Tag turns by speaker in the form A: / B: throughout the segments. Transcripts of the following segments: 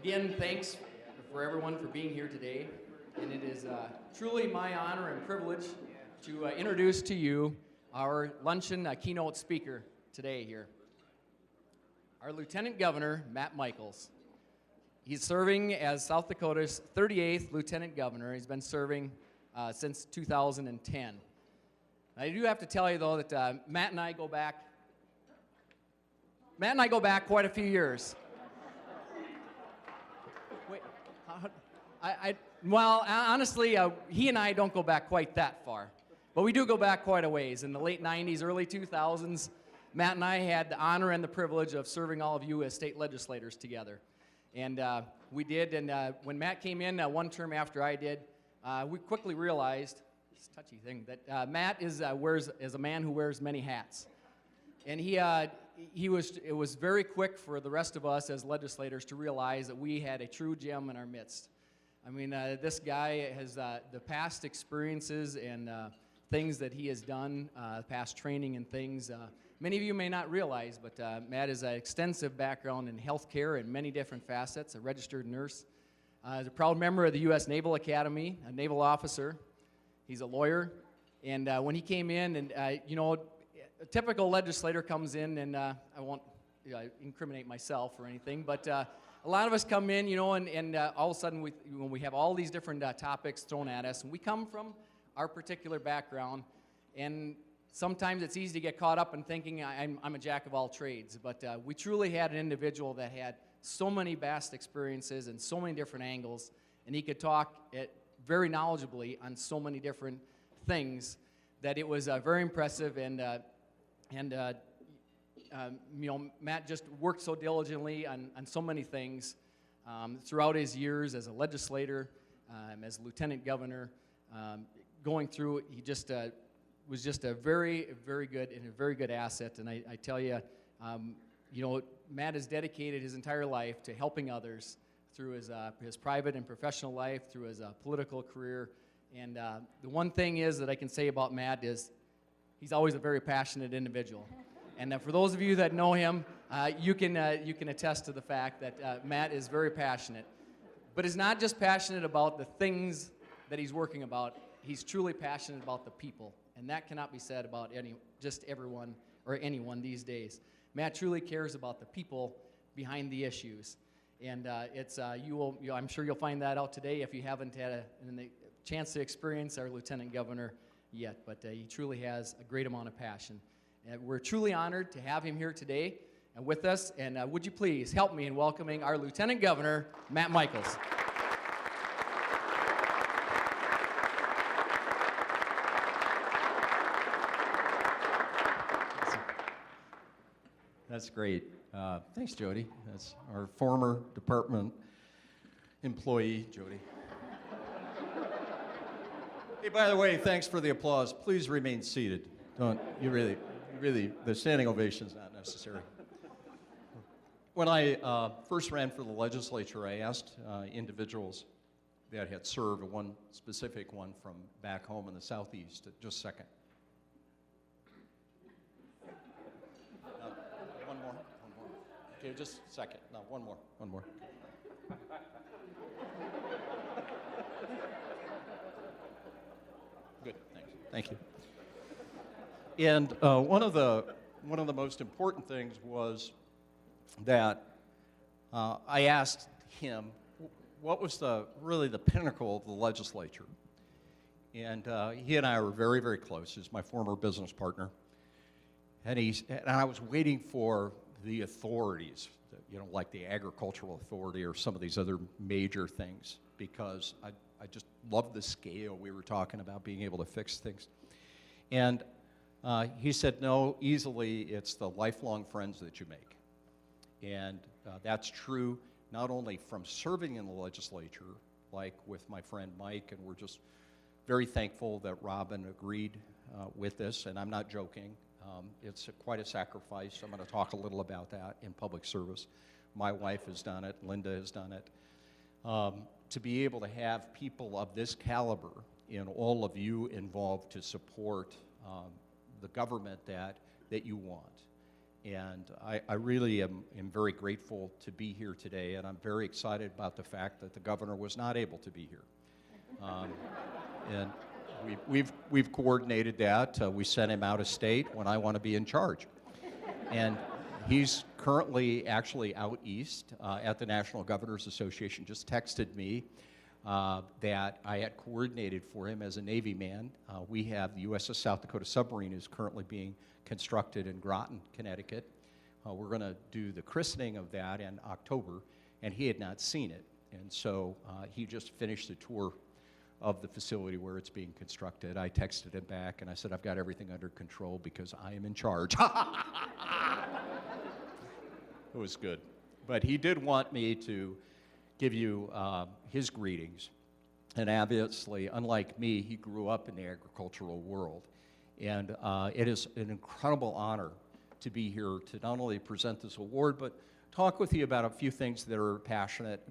A: Again, thanks for everyone for being here today. And it is truly my honor and privilege to introduce to you our luncheon keynote speaker today here. Our Lieutenant Governor, Matt Michaels. He's serving as South Dakota's 38th Lieutenant Governor. He's been serving since 2010. I do have to tell you, though, that Matt and I go back quite a few years. Wait, well, honestly, he and I don't go back quite that far, but we do go back quite a ways. In the late 90s, early 2000s, Matt and I had the honor and the privilege of serving all of you as state legislators together. And we did, and when Matt came in one term after I did, we quickly realized, it's a touchy thing, that Matt is a man who wears many hats. And it was very quick for the rest of us as legislators to realize that we had a true gem in our midst. I mean, this guy has the past experiences and things that he has done, past training and things. Many of you may not realize, but Matt has an extensive background in healthcare in many different facets, a registered nurse. He's a proud member of the U.S. Naval Academy, a naval officer. He's a lawyer. And when he came in, and a typical legislator comes in, and I won't incriminate myself or anything, but a lot of us come in, and all of a sudden, when we have all these different topics thrown at us, and we come from our particular background, and sometimes it's easy to get caught up in thinking I'm a jack of all trades, but we truly had an individual that had so many vast experiences and so many different angles, and he could talk very knowledgeably on so many different things that it was very impressive. Matt just worked so diligently on so many things throughout his years as a legislator, as a lieutenant governor. Going through, he just was just a very, very good and a very good asset. And I tell you, Matt has dedicated his entire life to helping others through his private and professional life, through his political career. And the one thing is that I can say about Matt is he's always a very passionate individual. And for those of you that know him, you can attest to the fact that Matt is very passionate. But he's not just passionate about the things that he's working about. He's truly passionate about the people. And that cannot be said about just everyone or anyone these days. Matt truly cares about the people behind the issues. And I'm sure you'll find that out today if you haven't had a chance to experience our Lieutenant Governor yet. But he truly has a great amount of passion. And we're truly honored to have him here today and with us. And would you please help me in welcoming our Lieutenant Governor, Matt Michaels.
B: That's great. Thanks, Jody. That's our former department employee, Jody. Hey, by the way, thanks for the applause. Please remain seated. You really, the standing ovation is not necessary. When I first ran for the legislature, I asked individuals that had served, one specific one from back home in the Southeast, just a second. One more. Okay, just a second. No, one more. Good, thank you. And one of the most important things was that I asked him what was really the pinnacle of the legislature. And he and I were very, very close. He's my former business partner. And I was waiting for the authorities, like the Agricultural Authority or some of these other major things, because I just love the scale we were talking about, being able to fix things. And he said, no, easily it's the lifelong friends that you make. And that's true not only from serving in the legislature, like with my friend Mike, and we're just very thankful that Robin agreed with this, and I'm not joking. It's quite a sacrifice. I'm going to talk a little about that in public service. My wife has done it. Linda has done it. To be able to have people of this caliber and all of you involved to support the government that you want. And I really am very grateful to be here today, and I'm very excited about the fact that the governor was not able to be here. And we've coordinated that. We sent him out of state when I want to be in charge. And he's currently actually out east at the National Governors Association. Just texted me that I had coordinated for him as a Navy man. We have the USS South Dakota submarine is currently being constructed in Groton, Connecticut. We're going to do the christening of that in October, and he had not seen it. And so he just finished the tour of the facility where it's being constructed. I texted him back and I said, I've got everything under control because I am in charge. It was good. But he did want me to give you his greetings. And obviously, unlike me, he grew up in the agricultural world. And it is an incredible honor to be here to not only present this award, but talk with you about a few things that are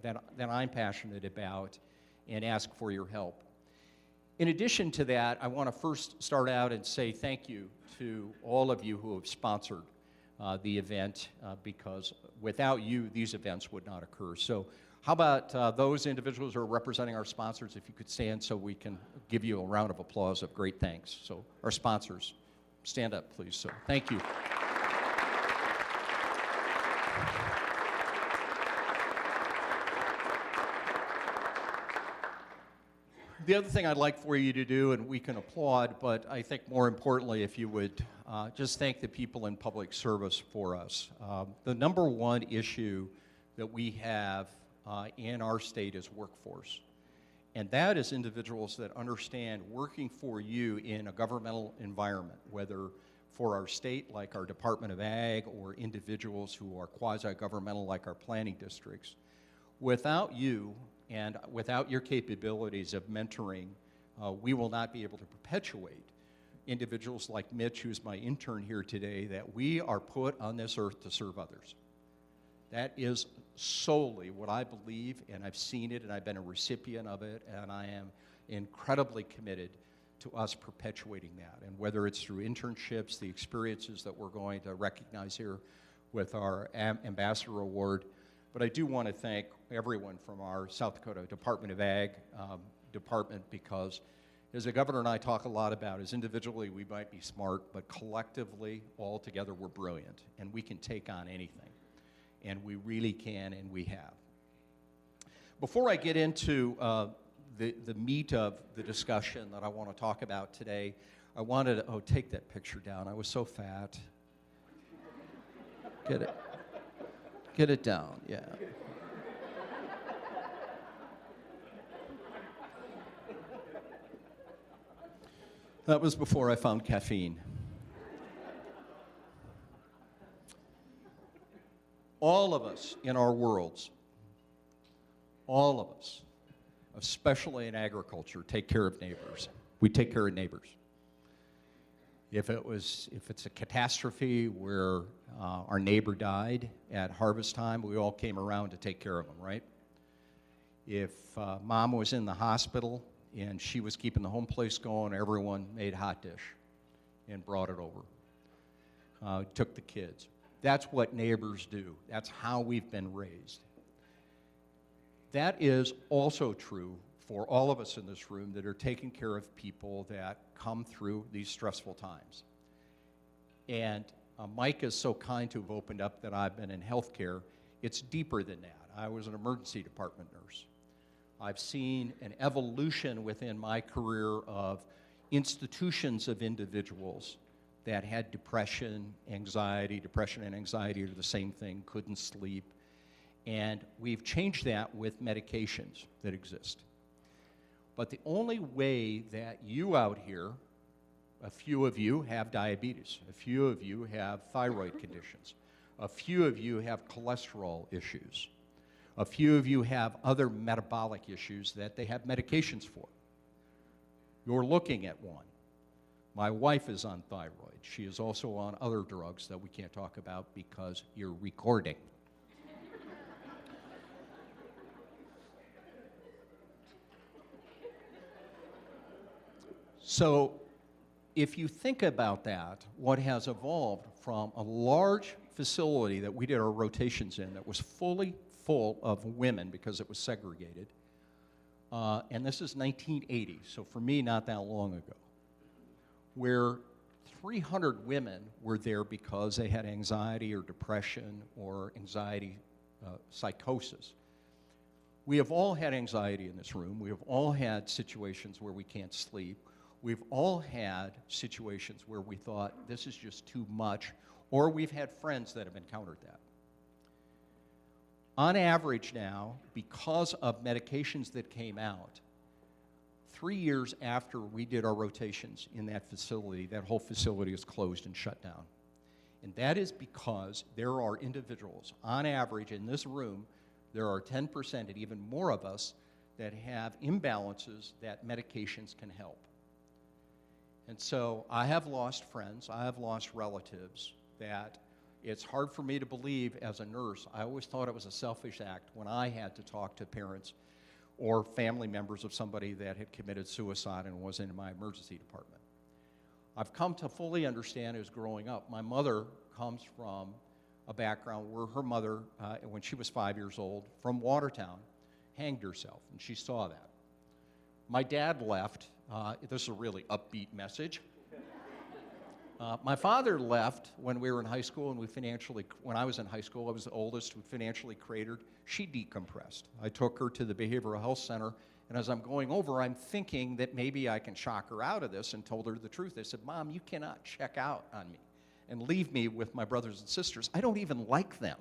B: that I'm passionate about, and ask for your help. In addition to that, I want to first start out and say thank you to all of you who have sponsored the event, because without you, these events would not occur. So how about those individuals who are representing our sponsors, if you could stand so we can give you a round of applause of great thanks. So our sponsors, stand up, please. So thank you. The other thing I'd like for you to do, and we can applaud, but I think more importantly, if you would just thank the people in public service for us. The number one issue that we have in our state is workforce. And that is individuals that understand working for you in a governmental environment, whether for our state, like our Department of Ag, or individuals who are quasi-governmental, like our planning districts. Without you, and without your capabilities of mentoring, we will not be able to perpetuate individuals like Mitch, who's my intern here today, that we are put on this earth to serve others. That is solely what I believe, and I've seen it, and I've been a recipient of it, and I am incredibly committed to us perpetuating that. And whether it's through internships, the experiences that we're going to recognize here with our Ambassador Award. But I do want to thank everyone from our South Dakota Department of Ag department, because as the governor and I talk a lot about, is individually we might be smart, but collectively, all together, we're brilliant, and we can take on anything. And we really can, and we have. Before I get into the meat of the discussion that I want to talk about today, I wanted to, take that picture down. I was so fat. Get it down, yeah. That was before I found caffeine. All of us in our worlds, all of us, especially in agriculture, take care of neighbors. We take care of neighbors. If it's a catastrophe where our neighbor died at harvest time, we all came around to take care of them, right? If mom was in the hospital and she was keeping the home place going, everyone made hot dish and brought it over. Took the kids. That's what neighbors do. That's how we've been raised. That is also true for all of us in this room that are taking care of people that come through these stressful times. And Mike is so kind to have opened up that I've been in healthcare. It's deeper than that. I was an emergency department nurse. I've seen an evolution within my career of institutions of individuals that had depression and anxiety are the same thing, couldn't sleep. And we've changed that with medications that exist. But the only way that you out here, a few of you have diabetes, a few of you have thyroid conditions, a few of you have cholesterol issues, a few of you have other metabolic issues that they have medications for. You're looking at one. My wife is on thyroid. She is also on other drugs that we can't talk about because you're recording. So if you think about that, what has evolved from a large facility that we did our rotations in that was fully full of women because it was segregated, and this is 1980, so for me, not that long ago, where 300 women were there because they had anxiety or depression or anxiety psychosis. We have all had anxiety in this room. We have all had situations where we can't sleep. We've all had situations where we thought, this is just too much, or we've had friends that have encountered that. On average now, because of medications that came out, 3 years after we did our rotations in that facility, that whole facility is closed and shut down. And that is because there are individuals, on average in this room, there are 10% and even more of us that have imbalances that medications can help. And so I have lost friends, I have lost relatives that it's hard for me to believe as a nurse. I always thought it was a selfish act when I had to talk to parents or family members of somebody that had committed suicide and was in my emergency department. I've come to fully understand as growing up, my mother comes from a background where her mother, when she was 5 years old, from Watertown, hanged herself, and she saw that. My dad left. This is a really upbeat message. My father left when we were in high school, and when I was in high school, I was the oldest, we financially cratered. She decompressed. I took her to the behavioral health center, and as I'm going over, I'm thinking that maybe I can shock her out of this, and told her the truth. I said, Mom, you cannot check out on me and leave me with my brothers and sisters. I don't even like them.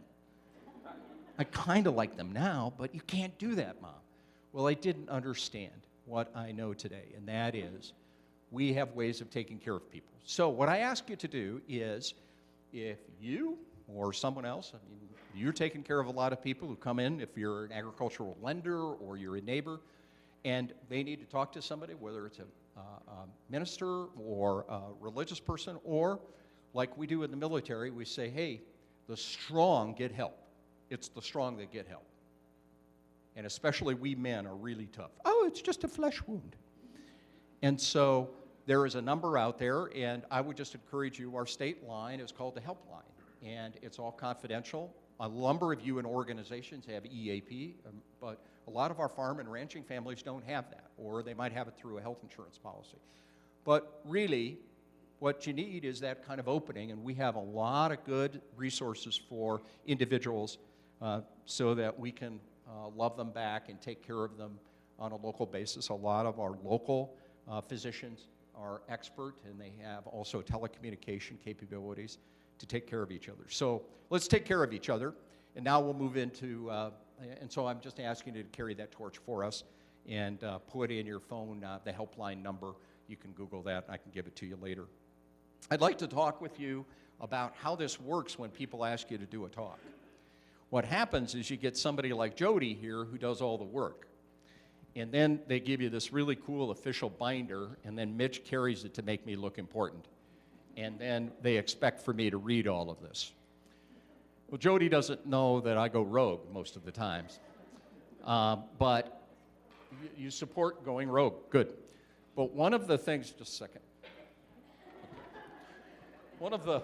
B: I kind of like them now, but you can't do that, Mom. Well, I didn't understand what I know today, and that is we have ways of taking care of people. So what I ask you to do is, if you or someone else, I mean, you're taking care of a lot of people who come in, if you're an agricultural lender or you're a neighbor, and they need to talk to somebody, whether it's a minister or a religious person, or like we do in the military, we say, hey, the strong get help. It's the strong that get help. And especially we men are really tough. Oh, it's just a flesh wound. And so there is a number out there, and I would just encourage you, our state line is called the Helpline, and it's all confidential. A number of you in organizations have EAP, but a lot of our farm and ranching families don't have that, or they might have it through a health insurance policy. But really, what you need is that kind of opening, and we have a lot of good resources for individuals so that we can love them back and take care of them on a local basis. A lot of our local physicians are expert, and they have also telecommunication capabilities to take care of each other. So let's take care of each other, and now we'll move into, and so I'm just asking you to carry that torch for us and put in your phone the helpline number. You can Google that, and I can give it to you later. I'd like to talk with you about how this works when people ask you to do a talk. What happens is you get somebody like Jody here who does all the work. And then they give you this really cool official binder, and then Mitch carries it to make me look important. And then they expect for me to read all of this. Well, Jody doesn't know that I go rogue most of the times. But you support going rogue, good. But one of the things, just a second. One of the,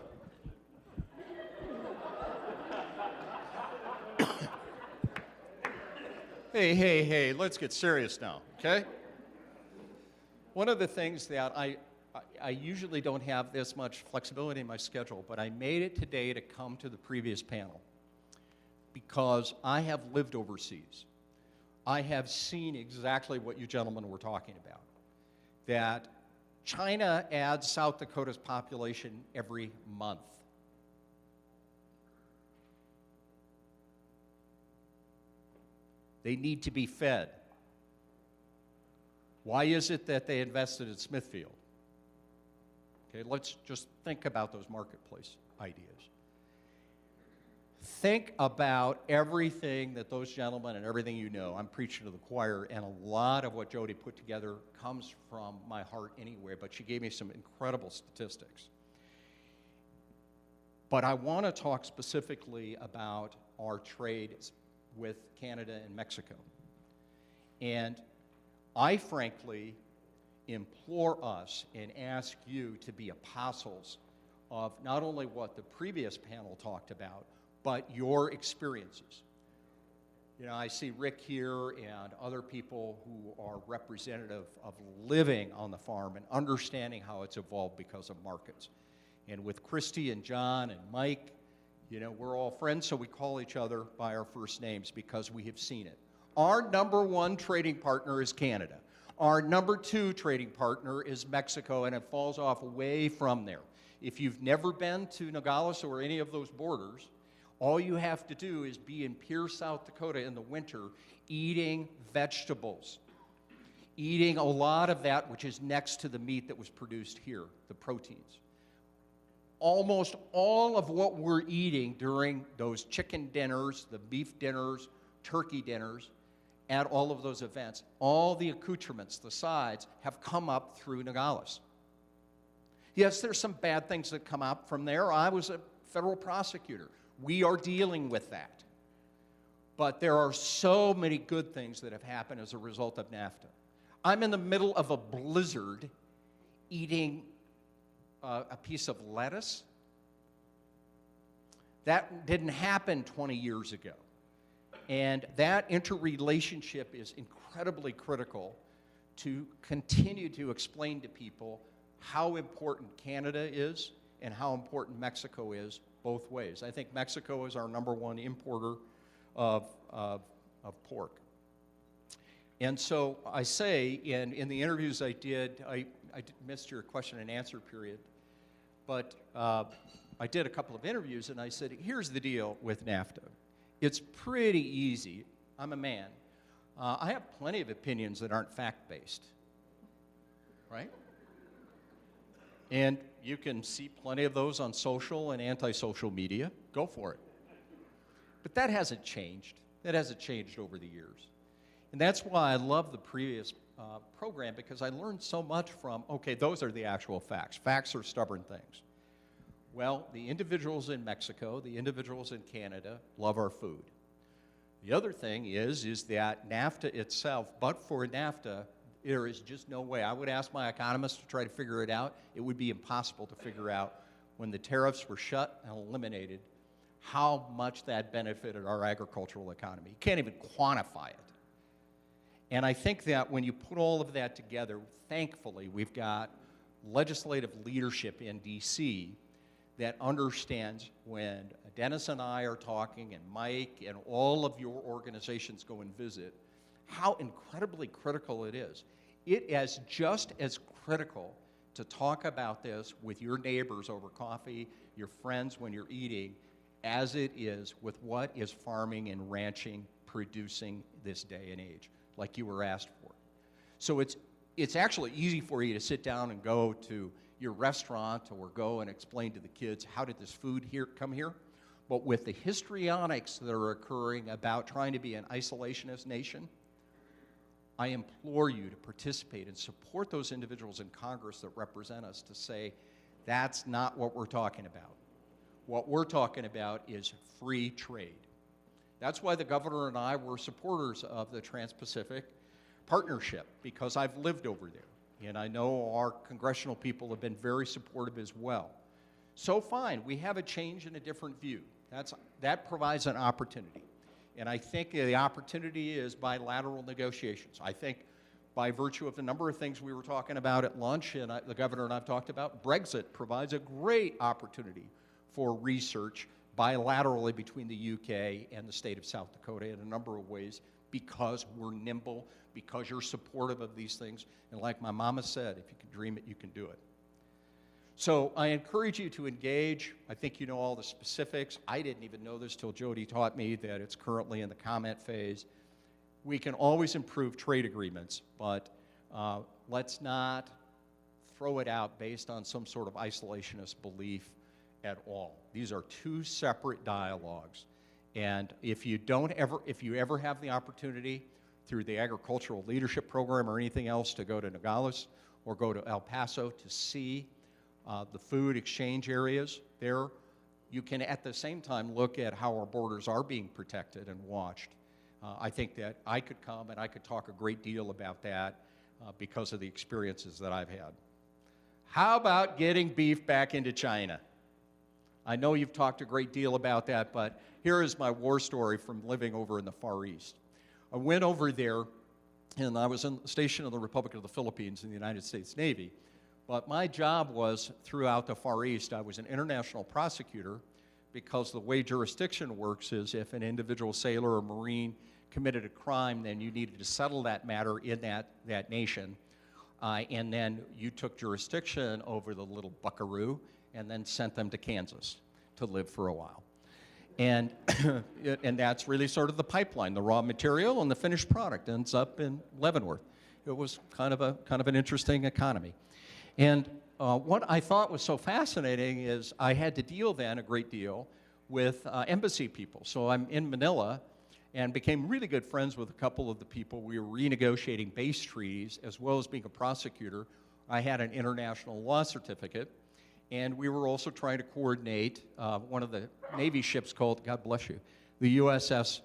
B: hey, let's get serious now, okay? One of the things that I usually don't have this much flexibility in my schedule, but I made it today to come to the previous panel because I have lived overseas. I have seen exactly what you gentlemen were talking about, that China adds South Dakota's population every month. They need to be fed. Why is it that they invested in Smithfield? Okay, let's just think about those marketplace ideas. Think about everything that those gentlemen and everything you know. I'm preaching to the choir, and a lot of what Jody put together comes from my heart anyway, but she gave me some incredible statistics. But I want to talk specifically about our trade with Canada and Mexico. And I frankly implore us and ask you to be apostles of not only what the previous panel talked about, but your experiences. You know, I see Rick here and other people who are representative of living on the farm and understanding how it's evolved because of markets. And with Christy and John and Mike, you know, we're all friends, so we call each other by our first names because we have seen it. Our number one trading partner is Canada. Our number two trading partner is Mexico, and it falls off way from there. If you've never been to Nogales or any of those borders, all you have to do is be in Pierre, South Dakota in the winter, eating vegetables, eating a lot of that which is next to the meat that was produced here, the proteins. Almost all of what we're eating during those chicken dinners, the beef dinners, turkey dinners, at all of those events, all the accoutrements, the sides, have come up through Nogales. Yes, there's some bad things that come out from there. I was a federal prosecutor. We are dealing with that. But there are so many good things that have happened as a result of NAFTA. I'm in the middle of a blizzard eating a piece of lettuce. That didn't happen 20 years ago. And that interrelationship is incredibly critical to continue to explain to people how important Canada is and how important Mexico is both ways. I think Mexico is our number one importer of pork. And so I say, in the interviews I did, I missed your question and answer period, but I did a couple of interviews and I said, here's the deal with NAFTA. It's pretty easy. I'm a man. I have plenty of opinions that aren't fact-based, right? And you can see plenty of those on social and anti-social media. Go for it. But that hasn't changed. That hasn't changed over the years. And that's why I love the previous program, because I learned so much from, okay, those are the actual facts. Facts are stubborn things. Well, the individuals in Mexico, the individuals in Canada love our food. The other thing is that NAFTA itself, but for NAFTA, there is just no way. I would ask my economists to try to figure it out. It would be impossible to figure out when the tariffs were shut and eliminated how much that benefited our agricultural economy. You can't even quantify it. And I think that when you put all of that together, thankfully, we've got legislative leadership in D.C. that understands when Dennis and I are talking and Mike and all of your organizations go and visit, how incredibly critical it is. It is just as critical to talk about this with your neighbors over coffee, your friends when you're eating, as it is with what is farming and ranching producing this day and age, like you were asked for. So it's actually easy for you to sit down and go to your restaurant or go and explain to the kids, how did this food come here? But with the histrionics that are occurring about trying to be an isolationist nation, I implore you to participate and support those individuals in Congress that represent us to say, that's not what we're talking about. What we're talking about is free trade. That's why the governor and I were supporters of the Trans-Pacific Partnership, because I've lived over there. And I know our congressional people have been very supportive as well. So fine, we have a change and a different view. That provides an opportunity. And I think the opportunity is bilateral negotiations. I think by virtue of the number of things we were talking about at lunch and the governor and I've talked about, Brexit provides a great opportunity for research bilaterally between the UK and the state of South Dakota in a number of ways, because we're nimble, because you're supportive of these things. And like my mama said, if you can dream it, you can do it. So I encourage you to engage. I think you know all the specifics. I didn't even know this till Jody taught me that it's currently in the comment phase. We can always improve trade agreements, but let's not throw it out based on some sort of isolationist belief at all. These are two separate dialogues. And if you ever have the opportunity through the Agricultural Leadership Program or anything else to go to Nogales or go to El Paso to see the food exchange areas there, you can at the same time look at how our borders are being protected and watched. I think that I could come and I could talk a great deal about that because of the experiences that I've had. How about getting beef back into China? I know you've talked a great deal about that, but here is my war story from living over in the Far East. I went over there, and I was stationed in the Republic of the Philippines in the United States Navy. But my job was throughout the Far East. I was an international prosecutor because the way jurisdiction works is if an individual sailor or Marine committed a crime, then you needed to settle that matter in that nation. And then you took jurisdiction over the little buckaroo and then sent them to Kansas to live for a while. And, and that's really sort of the pipeline. The raw material and the finished product ends up in Leavenworth. It was kind of an interesting economy. And what I thought was so fascinating is I had to deal then a great deal with embassy people. So I'm in Manila and became really good friends with a couple of the people. We were renegotiating base treaties as well as being a prosecutor. I had an international law certificate. And we were also trying to coordinate one of the Navy ships called, God bless you, the USS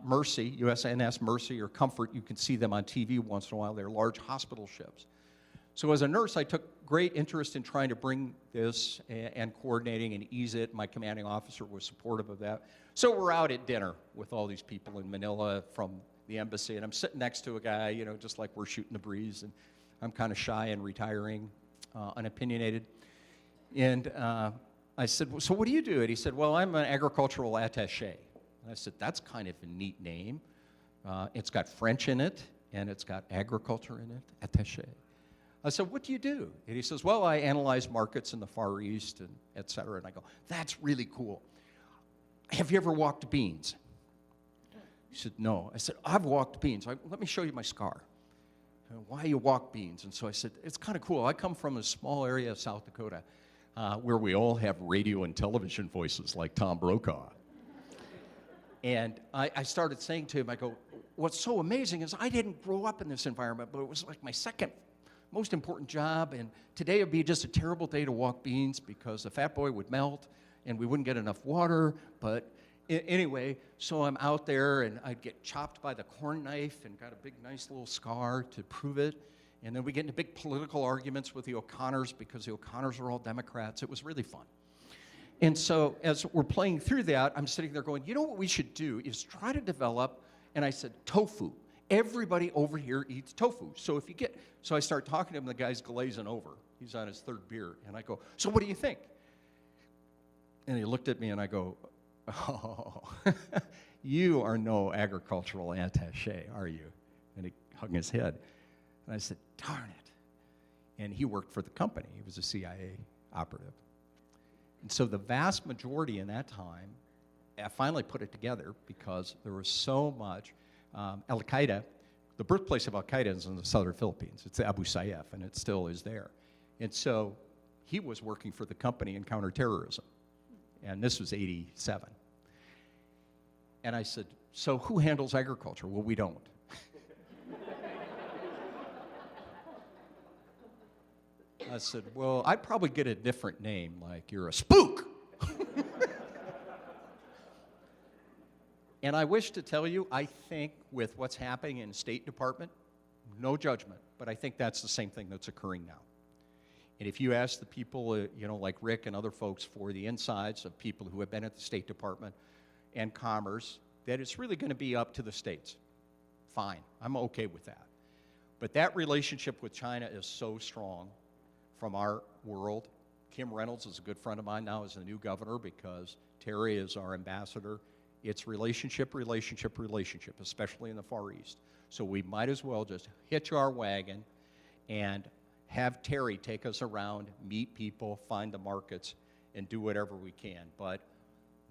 B: Mercy, USNS Mercy or Comfort. You can see them on TV once in a while. They're large hospital ships. So as a nurse, I took great interest in trying to bring this and coordinating and ease it. My commanding officer was supportive of that. So we're out at dinner with all these people in Manila from the embassy, and I'm sitting next to a guy, you know, just like we're shooting the breeze, and I'm kind of shy and retiring, unopinionated. And I said, well, so what do you do? And he said, well, I'm an agricultural attaché. And I said, that's kind of a neat name. It's got French in it, and it's got agriculture in it, attaché. I said, what do you do? And he says, well, I analyze markets in the Far East, and et cetera. And I go, that's really cool. Have you ever walked beans? He said, no. I said, I've walked beans. Let me show you my scar. Why you walk beans? And so I said, it's kind of cool. I come from a small area of South Dakota where we all have radio and television voices like Tom Brokaw. And I started saying to him, I go, what's so amazing is I didn't grow up in this environment, but it was like my second most important job, and today would be just a terrible day to walk beans because the fat boy would melt and we wouldn't get enough water. But anyway, so I'm out there and I'd get chopped by the corn knife and got a big nice little scar to prove it. And then we get into big political arguments with the O'Connors because the O'Connors are all Democrats. It was really fun. And so as we're playing through that, I'm sitting there going, you know what we should do is try to develop, and I said, tofu. Everybody over here eats tofu. So if you get, so I start talking to him, the guy's glazing over. He's on his third beer. And I go, so what do you think? And he looked at me and I go, oh, you are no agricultural attaché, are you? And he hung his head. And I said, darn it. And he worked for the company. He was a CIA operative. And so the vast majority in that time, I finally put it together because there was so much. Al-Qaeda, the birthplace of Al-Qaeda is in the southern Philippines. It's Abu Sayyaf, and it still is there. And so he was working for the company in counterterrorism. And this was 87. And I said, so who handles agriculture? Well, we don't. I said, well, I'd probably get a different name, like you're a spook. And I wish to tell you, I think with what's happening in the State Department, no judgment, but I think that's the same thing that's occurring now. And if you ask the people, you know, like Rick and other folks for the insides of people who have been at the State Department and Commerce, that it's really going to be up to the states. Fine, I'm okay with that. But that relationship with China is so strong from our world. Kim Reynolds is a good friend of mine now as the new governor because Terry is our ambassador. It's relationship, relationship, relationship, especially in the Far East. So we might as well just hitch our wagon and have Terry take us around, meet people, find the markets, and do whatever we can. But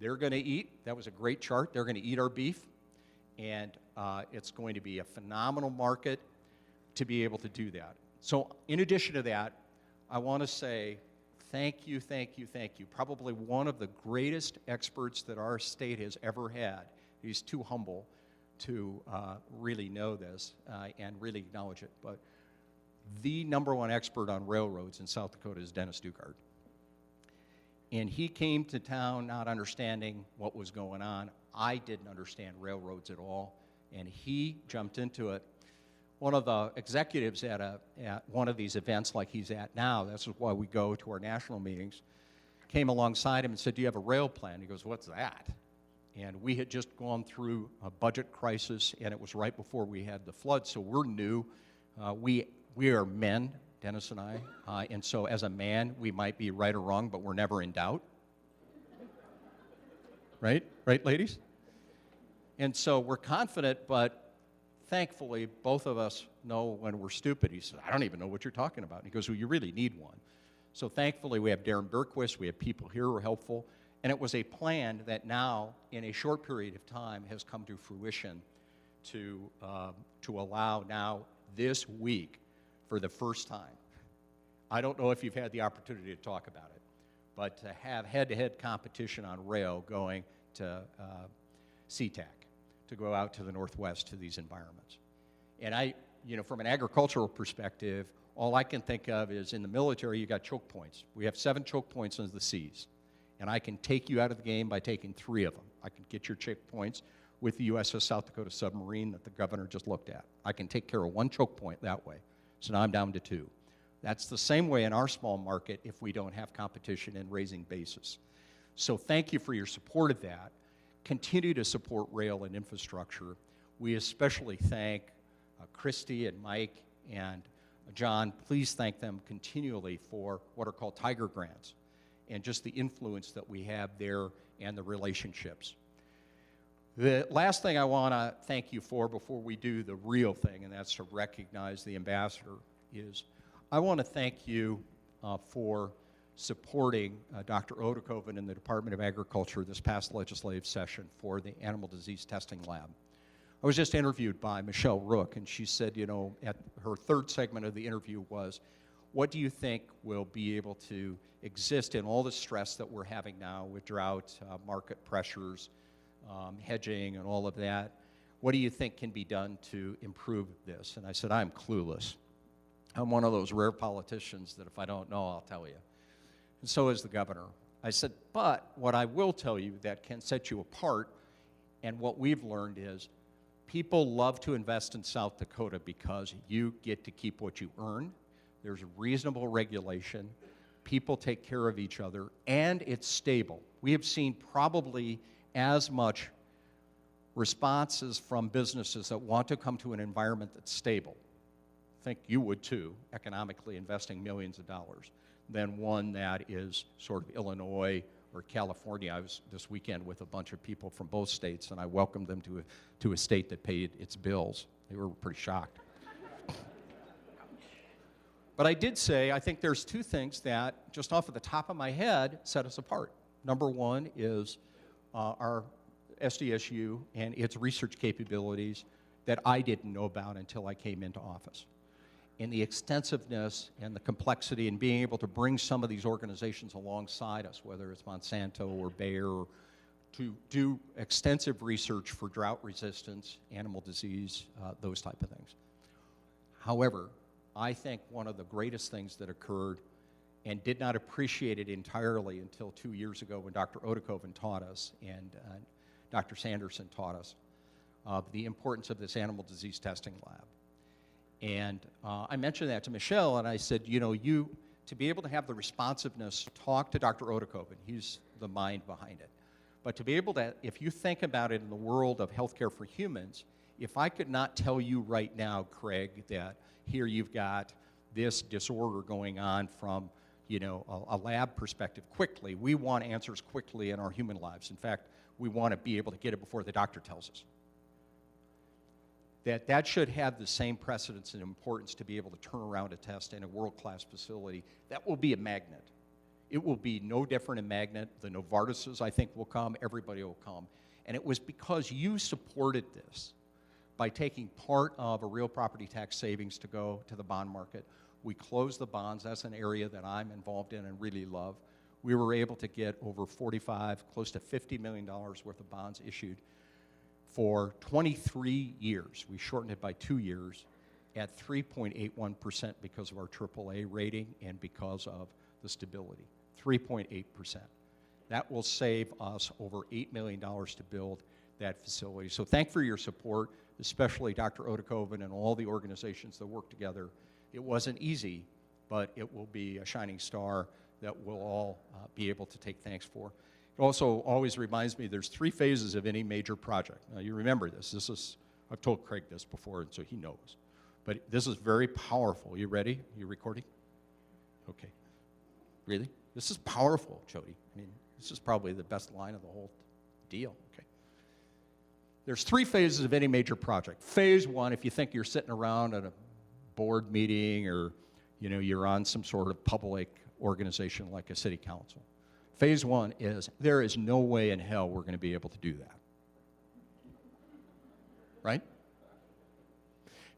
B: they're going to eat. That was a great chart. They're going to eat our beef, and it's going to be a phenomenal market to be able to do that. So in addition to that, I want to say thank you, thank you, thank you. Probably one of the greatest experts that our state has ever had. He's too humble to really know this and really acknowledge it. But the #1 expert on railroads in South Dakota is Dennis Dugard. And he came to town not understanding what was going on. I didn't understand railroads at all, and he jumped into it. One of the executives at one of these events like he's at now, that's why we go to our national meetings, came alongside him and said, "Do you have a rail plan?" He goes, "What's that?" And we had just gone through a budget crisis, and it was right before we had the flood, so we're new. We are men, Dennis and I, and so as a man, we might be right or wrong, but we're never in doubt. Right? Right, ladies? And so we're confident, but thankfully, both of us know when we're stupid. He says, "I don't even know what you're talking about." And he goes, "Well, you really need one." So thankfully, we have Darren Berquist, we have people here who are helpful, and it was a plan that now, in a short period of time, has come to fruition to allow now this week, for the first time. I don't know if you've had the opportunity to talk about it, but to have head-to-head competition on rail going to SeaTac, to go out to the Northwest to these environments. And from an agricultural perspective, all I can think of is in the military, you got choke points. We have 7 choke points in the seas. And I can take you out of the game by taking 3 of them. I can get your choke points with the USS South Dakota submarine that the governor just looked at. I can take care of 1 choke point that way. So now I'm down to 2. That's the same way in our small market if we don't have competition in raising bases. So thank you for your support of that. Continue to support rail and infrastructure. We especially thank Christy and Mike and John. Please thank them continually for what are called Tiger Grants and just the influence that we have there and the relationships. The last thing I want to thank you for before we do the real thing, and that's to recognize the ambassador, is I want to thank you for supporting Dr. Odekoven in the Department of Agriculture this past legislative session for the animal disease testing lab. I was just interviewed by Michelle Rook, and she said, at her 3rd segment of the interview was, what do you think will be able to exist in all the stress that we're having now with drought, market pressures, hedging, and all of that? What do you think can be done to improve this? And I said, I'm clueless. I'm one of those rare politicians that if I don't know, I'll tell you. And so is the governor. I said, but what I will tell you that can set you apart, and what we've learned is people love to invest in South Dakota because you get to keep what you earn. There's reasonable regulation. People take care of each other, and it's stable. We have seen probably as much responses from businesses that want to come to an environment that's stable. I think you would too, economically investing millions of dollars, than one that is sort of Illinois or California. I was this weekend with a bunch of people from both states, and I welcomed them to a state that paid its bills. They were pretty shocked. But I did say, I think there's 2 things that, just off of the top of my head, set us apart. Number one is our SDSU and its research capabilities that I didn't know about until I came into office. And the extensiveness and the complexity and being able to bring some of these organizations alongside us, whether it's Monsanto or Bayer, to do extensive research for drought resistance, animal disease, those type of things. However, I think one of the greatest things that occurred, and did not appreciate it entirely until 2 years ago when Dr. Odekoven taught us and Dr. Sanderson taught us, the importance of this animal disease testing lab. And I mentioned that to Michelle, and I said, to be able to have the responsiveness to talk to Dr. Odekoven, he's the mind behind it, but to be able to, if you think about it in the world of healthcare for humans, if I could not tell you right now, Craig, that here you've got this disorder going on from a lab perspective quickly. We want answers quickly in our human lives. In fact, we want to be able to get it before the doctor tells us. That should have the same precedence and importance to be able to turn around a test in a world-class facility. That will be a magnet. It will be no different a magnet. The Novartises, I think, will come. Everybody will come. And it was because you supported this by taking part of a real property tax savings to go to the bond market. We closed the bonds. That's an area that I'm involved in and really love. We were able to get over 45, close to $50 million worth of bonds issued for 23 years. We shortened it by 2 years at 3.81% because of our AAA rating and because of the stability. 3.8%. That will save us over $8 million to build that facility. So thank you for your support, especially Dr. Odekoven and all the organizations that work together. It wasn't easy, but it will be a shining star that we'll all be able to take thanks for. It also always reminds me there's 3 phases of any major project. Now, you remember this. I've told Craig this before, and so he knows. But this is very powerful. You ready? You recording? Okay. Really? This is powerful, Jody. I mean, this is probably the best line of the whole deal. Okay. There's 3 phases of any major project. Phase 1, if you think you're sitting around at a board meeting or you're on some sort of public organization like a city council. Phase 1 is there is no way in hell we're going to be able to do that. Right?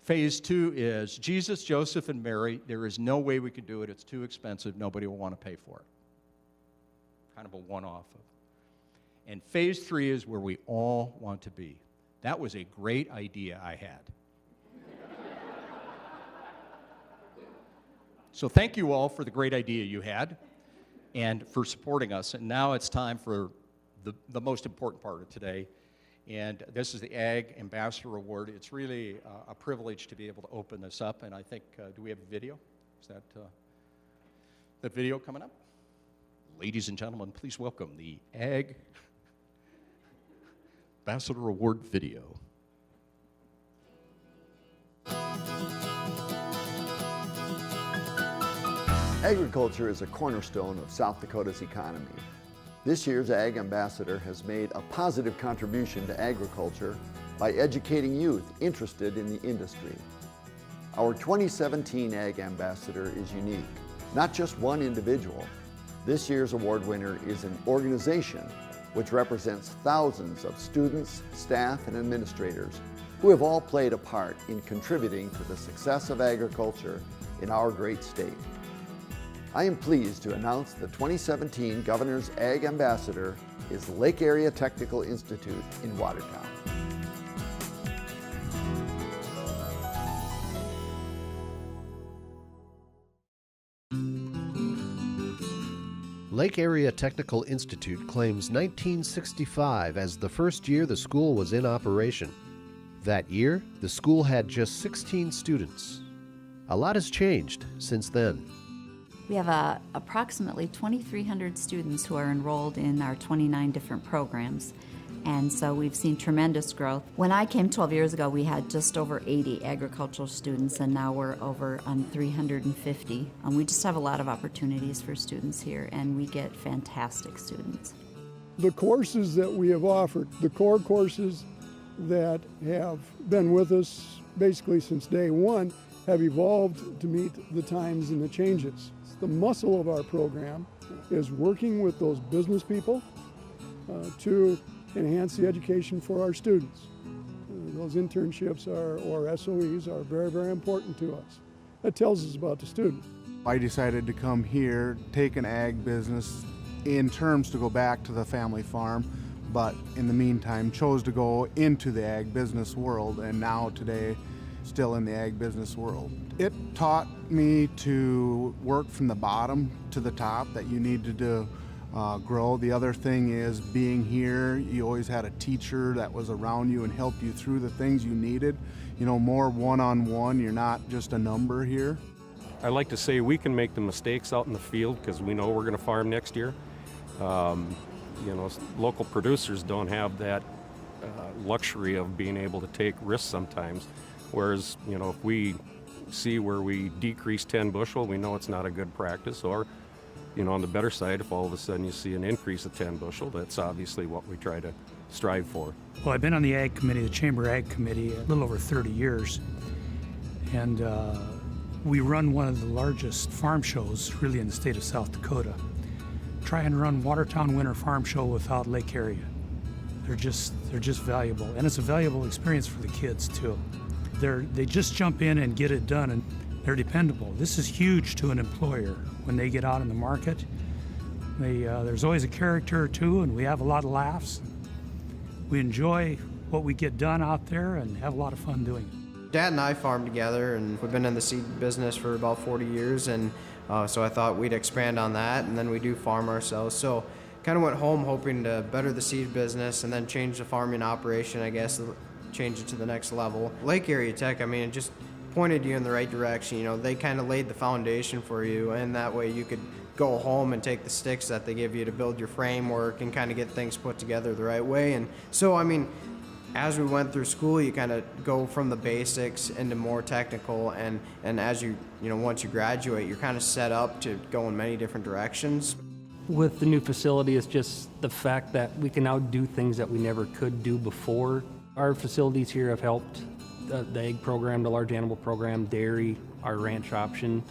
B: Phase 2 is Jesus, Joseph, and Mary. There is no way we could do it. It's too expensive. Nobody will want to pay for it. Kind of a one-off. And phase 3 is where we all want to be. That was a great idea I had. So thank you all for the great idea you had and for supporting us. And now it's time for the most important part of today. And this is the Ag Ambassador Award. It's really a privilege to be able to open this up. And I think, do we have a video? Is that video coming up? Ladies and gentlemen, please welcome the Ag Ambassador Award video.
C: Agriculture is a cornerstone of South Dakota's economy. This year's Ag Ambassador has made a positive contribution to agriculture by educating youth interested in the industry. Our 2017 Ag Ambassador is unique, not just one individual. This year's award winner is an organization which represents thousands of students, staff, and administrators who have all played a part in contributing to the success of agriculture in our great state. I am pleased to announce the 2017 Governor's Ag Ambassador is Lake Area Technical Institute in Watertown.
D: Lake Area Technical Institute claims 1965 as the first year the school was in operation. That year, the school had just 16 students. A lot has changed since then.
E: We have approximately 2,300 students who are enrolled in our 29 different programs, and so we've seen tremendous growth. When I came 12 years ago, we had just over 80 agricultural students, and now we're over 350. We just have a lot of opportunities for students here, and we get fantastic students.
F: The courses that we have offered, the core courses that have been with us basically since day one, have evolved to meet the times and the changes. The muscle of our program is working with those business people to enhance the education for our students. Those internships or SOEs are very, very important to us. That tells us about the student.
G: I decided to come here, take an ag business in terms to go back to the family farm, but in the meantime chose to go into the ag business world, and now today still in the ag business world. It taught me to work from the bottom to the top, that you needed to grow. The other thing is being here, you always had a teacher that was around you and helped you through the things you needed. You know, more one-on-one, you're not just a number here.
H: I like to say we can make the mistakes out in the field because we know we're going to farm next year. You know, local producers don't have that luxury of being able to take risks sometimes. Whereas, you know, if we see where we decrease 10 bushel, we know it's not a good practice. Or, you know, on the better side, if all of a sudden you see an increase of 10 bushel, that's obviously what we try to strive for.
I: Well, I've been on the Ag Committee, the Chamber Ag Committee, a little over 30 years. And we run one of the largest farm shows really in the state of South Dakota. Try and run Watertown Winter Farm Show without Lake Area. They're just valuable. And it's a valuable experience for the kids too. They just jump in and get it done, and they're dependable. This is huge to an employer when they get out in the market. There's always a character or two, and we have a lot of laughs. We enjoy what we get done out there and have a lot of fun doing it.
J: Dad and I farm together, and we've been in the seed business for about 40 years, and so I thought we'd expand on that, and then we do farm ourselves. So kind of went home hoping to better the seed business and then change the farming operation, I guess, change it to the next level. Lake Area Tech, I mean, it just pointed you in the right direction. You know, they kind of laid the foundation for you, and that way you could go home and take the sticks that they give you to build your framework and kind of get things put together the right way. And so, I mean, as we went through school, you kind of go from the basics into more technical, and as you know, once you graduate, you're kind of set up to go in many different directions.
K: With the new facility, it's just the fact that we can now do things that we never could do before. Our facilities here have helped the egg program, the large animal program, dairy, our ranch option,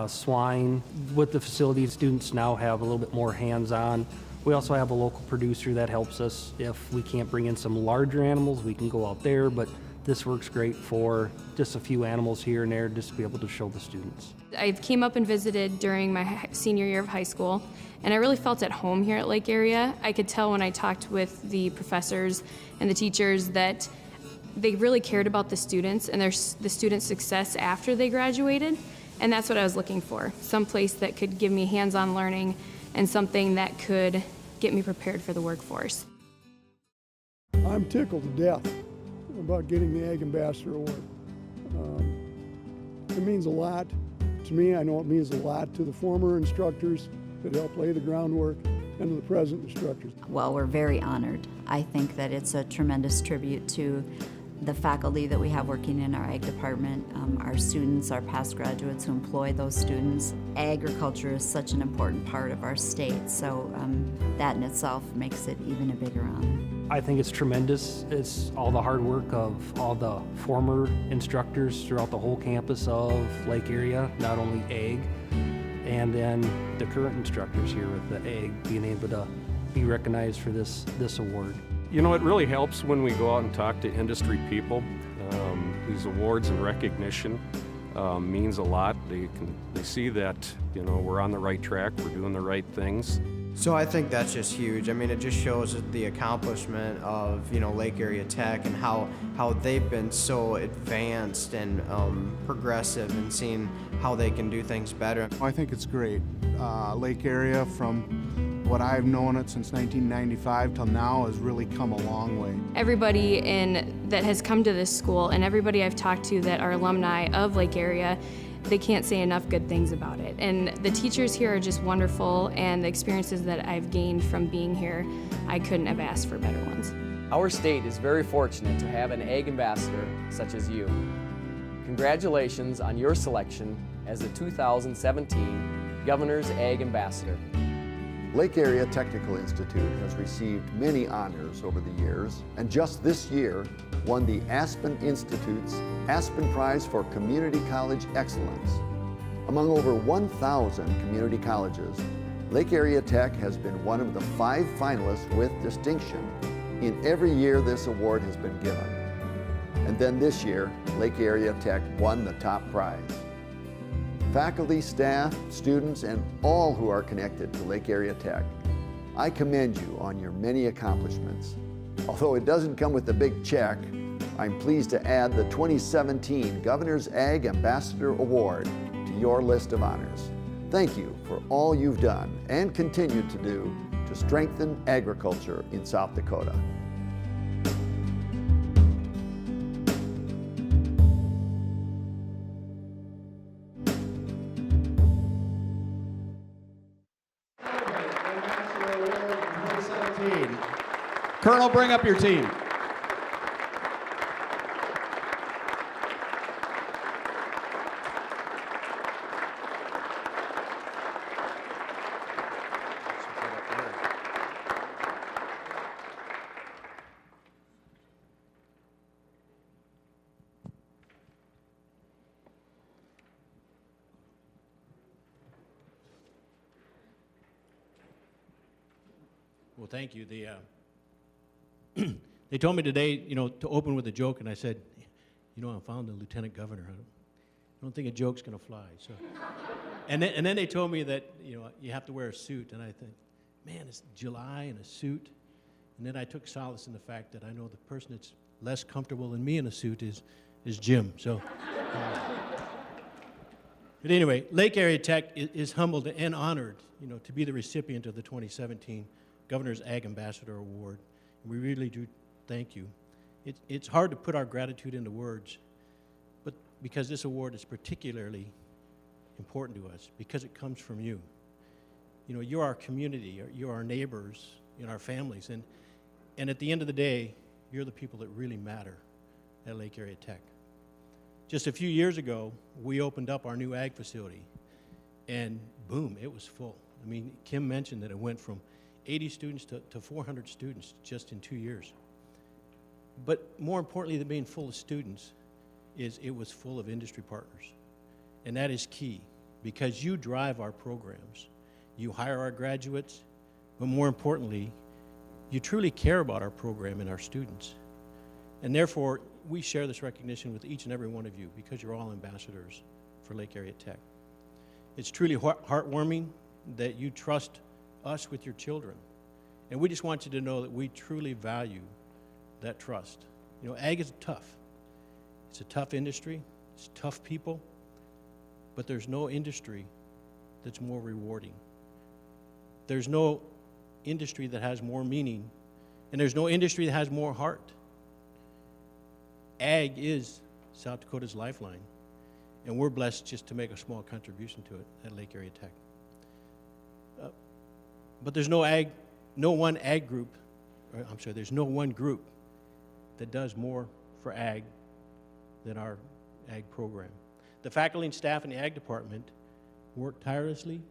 K: swine. With the facility, students now have a little bit more hands-on. We also have a local producer that helps us. If we can't bring in some larger animals, we can go out there, but this works great for just a few animals here and there just to be able to show the students.
L: I came up and visited during my senior year of high school, and I really felt at home here at Lake Area. I could tell when I talked with the professors and the teachers that they really cared about the students and the students' success after they graduated, and that's what I was looking for. Some place that could give me hands-on learning and something that could get me prepared for the workforce.
F: I'm tickled to death about getting the Ag Ambassador Award. It means a lot to me. I know it means a lot to the former instructors that helped lay the groundwork and to the present instructors.
E: Well, we're very honored. I think that it's a tremendous tribute to the faculty that we have working in our ag department, our students, our past graduates who employ those students. Agriculture is such an important part of our state, so that in itself makes it even a bigger honor.
K: I think it's tremendous. It's all the hard work of all the former instructors throughout the whole campus of Lake Area, not only ag, and then the current instructors here with the ag being able to be recognized for this award.
H: You know, it really helps when we go out and talk to industry people. These awards and recognition means a lot. They see that, you know, we're on the right track, we're doing the right things.
J: So I think that's just huge. I mean, it just shows the accomplishment of, you know, Lake Area Tech and how they've been so advanced and progressive and seeing how they can do things better.
G: I think it's great. Lake Area, from what I've known it since 1995 till now, has really come a long way.
L: Everybody that has come to this school and everybody I've talked to that are alumni of Lake Area, they can't say enough good things about it. And the teachers here are just wonderful, and the experiences that I've gained from being here, I couldn't have asked for better ones.
A: Our state is very fortunate to have an Ag Ambassador such as you. Congratulations on your selection as the 2017 Governor's Ag Ambassador.
C: Lake Area Technical Institute has received many honors over the years, and just this year won the Aspen Institute's Aspen Prize for Community College Excellence. Among over 1,000 community colleges, Lake Area Tech has been one of the 5 finalists with distinction in every year this award has been given. And then this year, Lake Area Tech won the top prize. Faculty, staff, students, and all who are connected to Lake Area Tech, I commend you on your many accomplishments. Although it doesn't come with a big check, I'm pleased to add the 2017 Governor's Ag Ambassador Award to your list of honors. Thank you for all you've done and continue to do to strengthen agriculture in South Dakota.
B: Colonel, bring up your team.
M: Well, thank you. They told me today, you know, to open with a joke, and I said, you know, I found the lieutenant governor. I don't think a joke's going to fly. So, and then they told me that, you know, you have to wear a suit, and I think, man, it's July in a suit. And then I took solace in the fact that I know the person that's less comfortable than me in a suit is Jim. So, but anyway, Lake Area Tech is humbled and honored, you know, to be the recipient of the 2017 Governor's Ag Ambassador Award. We really do thank you. It's hard to put our gratitude into words, but because this award is particularly important to us, because it comes from you. You know, you're our community, you're our neighbors, you know, our families, and at the end of the day, you're the people that really matter at Lake Area Tech. Just a few years ago, we opened up our new ag facility, and boom, it was full. I mean, Kim mentioned that it went from 80 students to 400 students just in 2 years. But more importantly than being full of students is it was full of industry partners. And that is key, because you drive our programs. You hire our graduates, but more importantly, you truly care about our program and our students. And therefore, we share this recognition with each and every one of you because you're all ambassadors for Lake Area Tech. It's truly heartwarming that you trust us with your children. And we just want you to know that we truly value that trust. You know, ag is tough. It's a tough industry. It's tough people. But there's no industry that's more rewarding. There's no industry that has more meaning, and there's no industry that has more heart. Ag is South Dakota's lifeline, and we're blessed just to make a small contribution to it at Lake Area Tech. But there's there's no one group that does more for ag than our ag program. The faculty and staff in the ag department work tirelessly,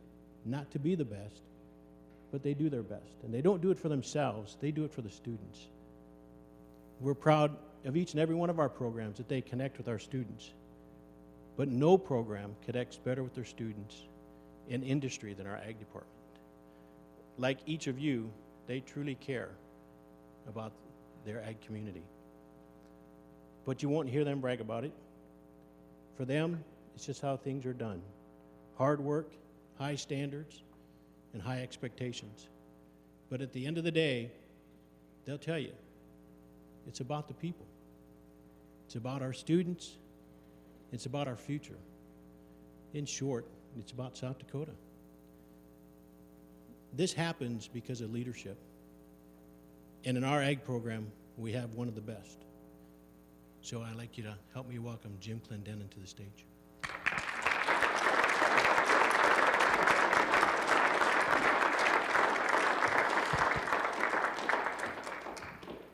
M: not to be the best, but they do their best. And they don't do it for themselves, they do it for the students. We're proud of each and every one of our programs that they connect with our students. But no program connects better with their students in industry than our ag department. Like each of you, they truly care about their ag community. But you won't hear them brag about it. For them, it's just how things are done. Hard work, high standards, and high expectations. But at the end of the day, they'll tell you, it's about the people. It's about our students. It's about our future. In short, it's about South Dakota. This happens because of leadership. And in our ag program, we have one of the best. So I'd like you to help me welcome Jim Clendenin to the stage.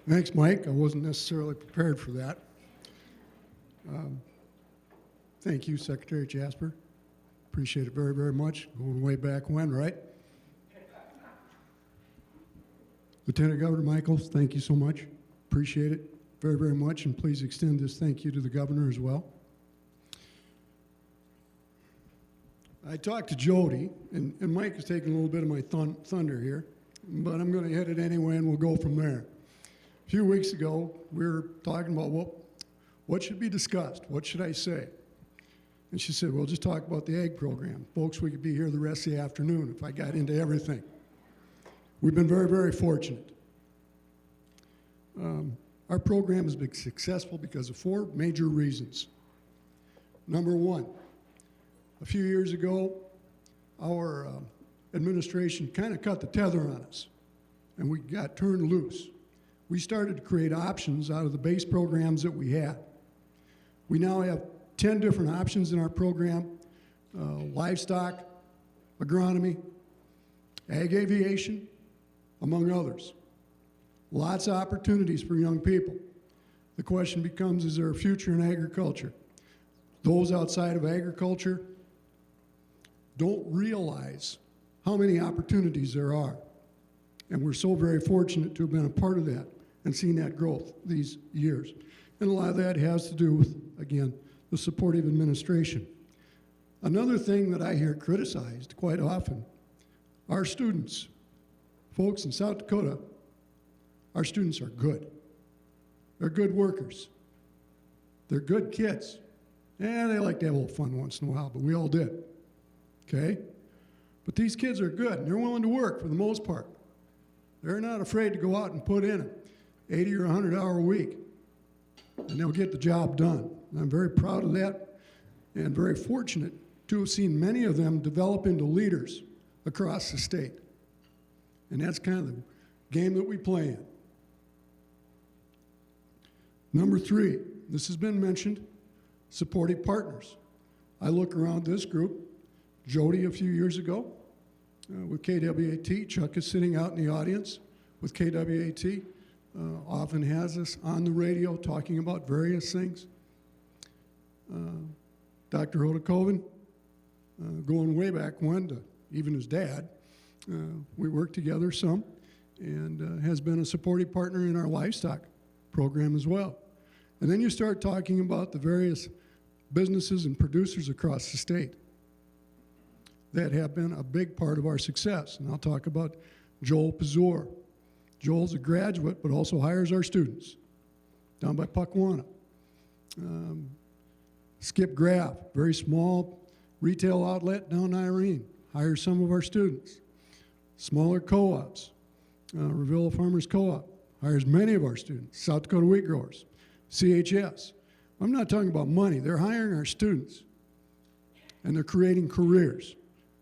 F: Thanks, Mike. I wasn't necessarily prepared for that. Thank you, Secretary Jasper. Appreciate it very, very much. Going way back when, right? Lieutenant Governor Michaels, thank you so much. Appreciate it very, very much, and please extend this thank you to the governor as well. I talked to Jody, and Mike is taking a little bit of my thunder here, but I'm going to hit it anyway, and we'll go from there. A few weeks ago, we were talking about what should be discussed, what should I say? And she said, well, just talk about the ag program. Folks, we could be here the rest of the afternoon if I got into everything. We've been very, very fortunate. Our program has been successful because of 4 major reasons. Number 1, a few years ago, our administration kind of cut the tether on us, and we got turned loose. We started to create options out of the base programs that we had. We now have 10 different options in our program: livestock, agronomy, ag aviation, among others. Lots of opportunities for young people. The question becomes, is there a future in agriculture? Those outside of agriculture don't realize how many opportunities there are. And we're so very fortunate to have been a part of that and seen that growth these years. And a lot of that has to do with, again, the supportive administration. Another thing that I hear criticized quite often, our students. Folks, in South Dakota, our students are good. They're good workers. They're good kids. And they like to have a little fun once in a while, but we all did. Okay? But these kids are good, and they're willing to work for the most part. They're not afraid to go out and put in an 80 or 100-hour week, and they'll get the job done. And I'm very proud of that and very fortunate to have seen many of them develop into leaders across the state. And that's kind of the game that we play in. Number 3, this has been mentioned, supportive partners. I look around this group, Jody a few years ago, with KWAT. Chuck is sitting out in the audience with KWAT. Often has us on the radio talking about various things. Dr. Hoda Colvin, going way back when to even his dad, we worked together some, and has been a supportive partner in our livestock program as well. And then you start talking about the various businesses and producers across the state that have been a big part of our success. And I'll talk about Joel Pazur. Joel's a graduate, but also hires our students down by Puckwana. Skip Graff, very small retail outlet down in Irene, hires some of our students. Smaller co-ops, Revilla Farmers Co-op hires many of our students. South Dakota Wheat Growers, CHS. I'm not talking about money. They're hiring our students, and they're creating careers.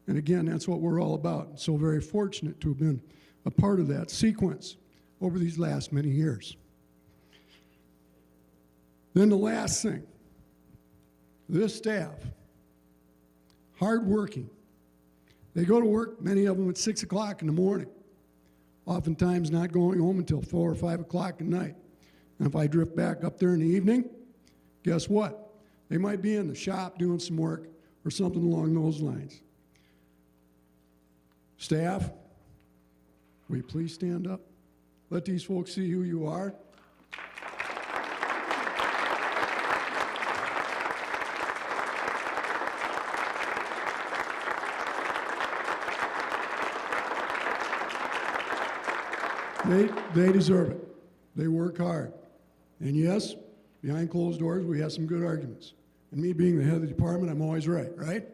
F: And again, that's what we're all about. So very fortunate to have been a part of that sequence over these last many years. Then the last thing, this staff, hardworking. They go to work, many of them at 6 o'clock in the morning, oftentimes not going home until 4 or 5 o'clock at night. And if I drift back up there in the evening, guess what? They might be in the shop doing some work or something along those lines. Staff, will you please stand up? Let these folks see who you are. They deserve it. They work hard. And yes, behind closed doors, we have some good arguments. And me being the head of the department, I'm always right, right?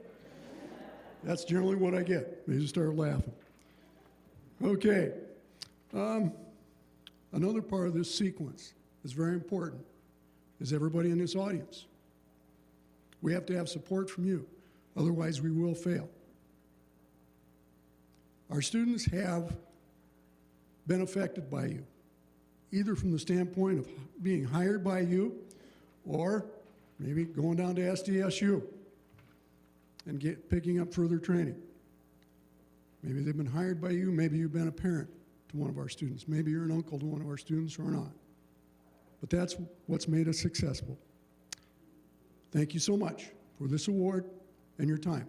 F: That's generally what I get. They just start laughing. Okay. Another part of this sequence is very important, is everybody in this audience. We have to have support from you. Otherwise, we will fail. Our students have been affected by you, either from the standpoint of being hired by you or maybe going down to SDSU and picking up further training. Maybe they've been hired by you, maybe you've been a parent to one of our students, maybe you're an uncle to one of our students or not. But that's what's made us successful. Thank you so much for this award and your time.